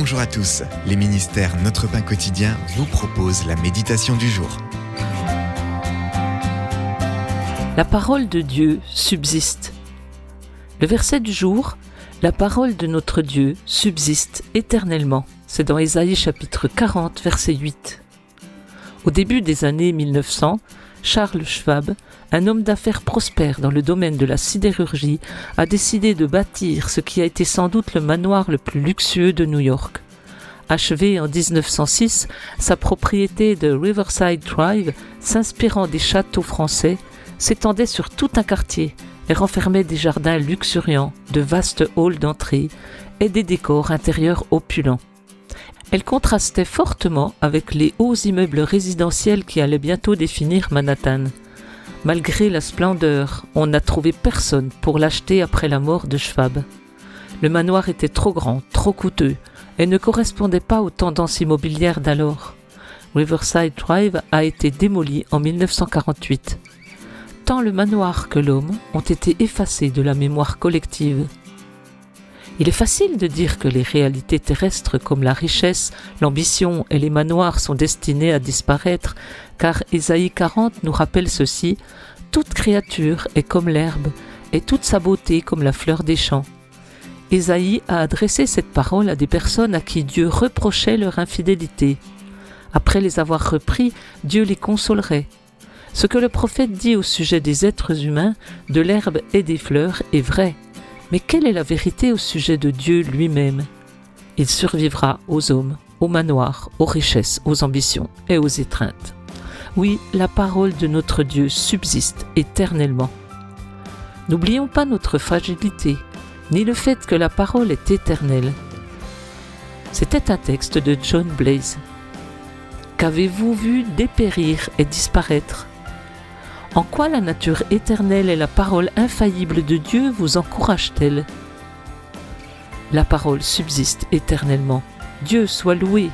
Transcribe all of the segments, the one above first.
Bonjour à tous, les ministères Notre Pain Quotidien vous proposent la méditation du jour. La parole de Dieu subsiste. Le verset du jour, la parole de notre Dieu subsiste éternellement. C'est dans Ésaïe chapitre 40, verset 8. Au début des années 1900, Charles Schwab, un homme d'affaires prospère dans le domaine de la sidérurgie, a décidé de bâtir ce qui a été sans doute le manoir le plus luxueux de New York. Achevé en 1906, sa propriété de Riverside Drive, s'inspirant des châteaux français, s'étendait sur tout un quartier et renfermait des jardins luxuriants, de vastes halls d'entrée et des décors intérieurs opulents. Elle contrastait fortement avec les hauts immeubles résidentiels qui allaient bientôt définir Manhattan. Malgré la splendeur, on n'a trouvé personne pour l'acheter après la mort de Schwab. Le manoir était trop grand, trop coûteux, et ne correspondait pas aux tendances immobilières d'alors. Riverside Drive a été démoli en 1948. Tant le manoir que l'homme ont été effacés de la mémoire collective. Il est facile de dire que les réalités terrestres comme la richesse, l'ambition et les manoirs sont destinés à disparaître, car Ésaïe 40 nous rappelle ceci: « Toute créature est comme l'herbe, et toute sa beauté comme la fleur des champs. » Ésaïe a adressé cette parole à des personnes à qui Dieu reprochait leur infidélité. Après les avoir repris, Dieu les consolerait. Ce que le prophète dit au sujet des êtres humains, de l'herbe et des fleurs, est vrai. Mais quelle est la vérité au sujet de Dieu lui-même? Il survivra aux hommes, aux manoirs, aux richesses, aux ambitions et aux étreintes. Oui, la parole de notre Dieu subsiste éternellement. N'oublions pas notre fragilité, ni le fait que la parole est éternelle. C'était un texte de John Blaze. Qu'avez-vous vu dépérir et disparaître? En quoi la nature éternelle et la parole infaillible de Dieu vous encouragent-elles? La parole subsiste éternellement. Dieu soit loué.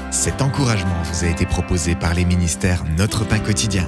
Cet encouragement vous a été proposé par les ministères Notre Pain Quotidien.